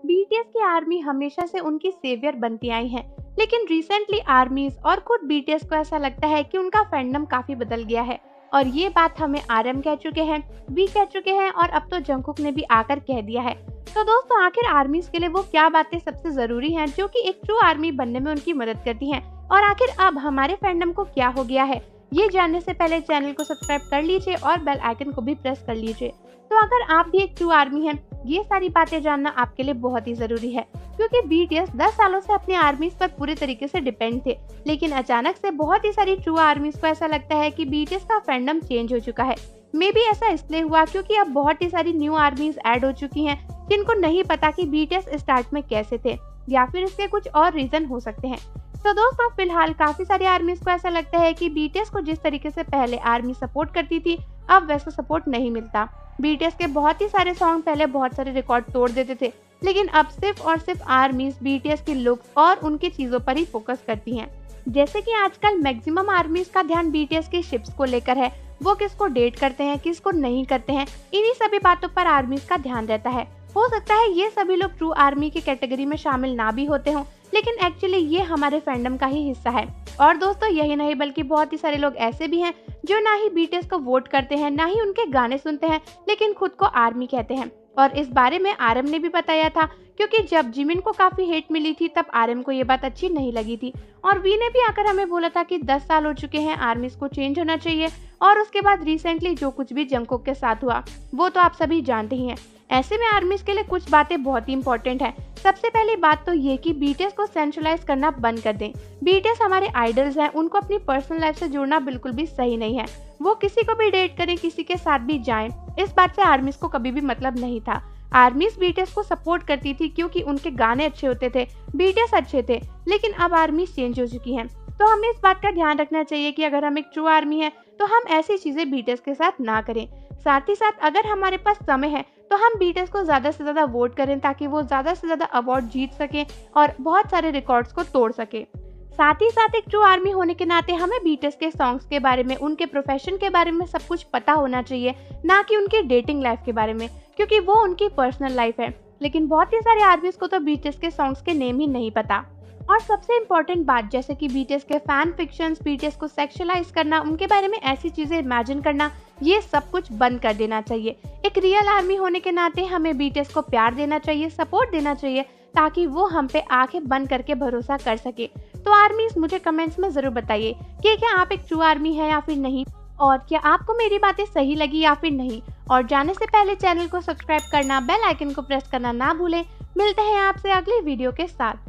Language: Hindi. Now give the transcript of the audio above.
बीटीएस की आर्मी हमेशा से उनकी सेवियर बनती आई है, लेकिन रिसेंटली आर्मीज और खुद बीटीएस को ऐसा लगता है कि उनका फैंडम काफी बदल गया है। और ये बात हमें आरएम कह चुके हैं, वी कह चुके हैं और अब तो जंगकुक ने भी आकर कह दिया है। तो दोस्तों, आखिर आर्मीज के लिए वो क्या बातें सबसे जरूरी हैं जो कि एक ट्रू आर्मी बनने में उनकी मदद करती हैं, और आखिर अब हमारे फैंडम को क्या हो गया है, ये जानने से पहले चैनल को सब्सक्राइब कर लीजिए और बेल आइकन को भी प्रेस कर लीजिए। तो अगर आप भी एक ट्रू आर्मी हैं, ये सारी बातें जानना आपके लिए बहुत ही जरूरी है, क्योंकि बीटीएस 10 सालों से अपनी आर्मीज पर पूरे तरीके से डिपेंड थे, लेकिन अचानक से बहुत ही सारी ट्रू आर्मीज को ऐसा लगता है कि बीटीएस का फैंडम चेंज हो चुका है। मे बी ऐसा इसलिए हुआ क्योंकि अब बहुत ही सारी न्यू आर्मीज ऐड हो चुकी हैं जिनको नहीं पता कि बीटीएस स्टार्ट में कैसे थे, या फिर इसके कुछ और रीजन हो सकते हैं। तो दोस्तों, फिलहाल काफी सारी आर्मीज को ऐसा लगता है कि बीटीएस को जिस तरीके से पहले आर्मी सपोर्ट करती थी, अब वैसा सपोर्ट नहीं मिलता। बीटीएस के बहुत ही सारे सॉन्ग पहले बहुत सारे रिकॉर्ड तोड़ देते थे, लेकिन अब सिर्फ और सिर्फ आर्मीज बीटीएस की लुक्स और उनकी चीजों पर ही फोकस करती हैं। जैसे कि आजकल मैक्सिमम आर्मीज का ध्यान बीटीएस की शिप्स को लेकर है, वो किसको डेट करते हैं, किसको नहीं करते हैं, इन्हीं सभी बातों पर आर्मीज का ध्यान रहता है। हो सकता है ये सभी लोग ट्रू आर्मी की कैटेगरी में शामिल ना भी होते हों, लेकिन एक्चुअली ये हमारे फैंडम का ही हिस्सा है। और दोस्तों, यही नहीं बल्कि बहुत ही सारे लोग ऐसे भी हैं जो ना ही बीटीएस को वोट करते हैं, ना ही उनके गाने सुनते हैं, लेकिन खुद को आर्मी कहते हैं। और इस बारे में आरएम ने भी बताया था, क्योंकि जब जिमिन को काफी हेट मिली थी तब आरएम को ये बात अच्छी नहीं लगी थी, और वी ने भी आकर हमें बोला था कि 10 साल हो चुके हैं, आर्मीज को चेंज होना चाहिए। और उसके बाद रिसेंटली जो कुछ भी जंगकुक के साथ हुआ वो तो आप सभी जानते ही हैं। ऐसे में आर्मीज के लिए कुछ बातें बहुत ही इंपॉर्टेंट है। सबसे पहली बात तो ये कि बीटीएस को सेंट्रलाइज करना बंद कर दें। बीटीएस हमारे आइडल्स हैं, उनको अपनी पर्सनल लाइफ से जोड़ना बिल्कुल भी सही नहीं है। वो किसी को भी डेट करें, किसी के साथ भी जाएं, इस बात से आर्मीज को कभी भी मतलब नहीं था। आर्मीज बीटीएस को सपोर्ट करती थी क्योंकि उनके गाने अच्छे होते थे, बीटीएस अच्छे थे, लेकिन अब आर्मीज चेंज हो चुकी हैं। तो हमें इस बात का ध्यान रखना चाहिए कि अगर हम एक ट्रू आर्मी है तो हम ऐसी चीजें बीटीएस के साथ ना करें। साथ ही साथ अगर हमारे पास समय है तो हम बीटीएस को ज्यादा से ज्यादा वोट करें, ताकि वो ज्यादा से ज्यादा अवार्ड जीत सके और बहुत सारे रिकॉर्ड्स को तोड़ सके। साथ ही साथ एक ट्रू आर्मी होने के नाते हमें बीटीएस के सॉन्ग्स के बारे में, उनके प्रोफेशन के बारे में सब कुछ पता होना चाहिए, ना कि उनकी डेटिंग लाइफ के बारे में, क्योंकि वो उनकी पर्सनल लाइफ है। लेकिन बहुत ही सारे आर्मीज को तो बीटीएस के सॉन्ग्स के नेम ही नहीं पता। और सबसे इम्पोर्टेंट बात, जैसे कि बीटीएस के फैन फिक्शंस, बीटीएस को सेक्सुअलाइज करना, उनके बारे में ऐसी चीजें इमेजिन करना, ये सब कुछ बंद कर देना चाहिए। एक रियल आर्मी होने के नाते हमें बीटीएस को प्यार देना चाहिए, सपोर्ट देना चाहिए, ताकि वो हम पे आंखें बंद करके भरोसा कर सके। तो आर्मीज, मुझे कमेंट्स में जरूर बताइए कि क्या आप एक ट्रू आर्मी है या फिर नहीं, और क्या आपको मेरी बातें सही लगी या फिर नहीं। और जाने से पहले चैनल को सब्सक्राइब करना, बेल आइकन को प्रेस करना ना भूलें। मिलते हैं आपसे अगली वीडियो के साथ।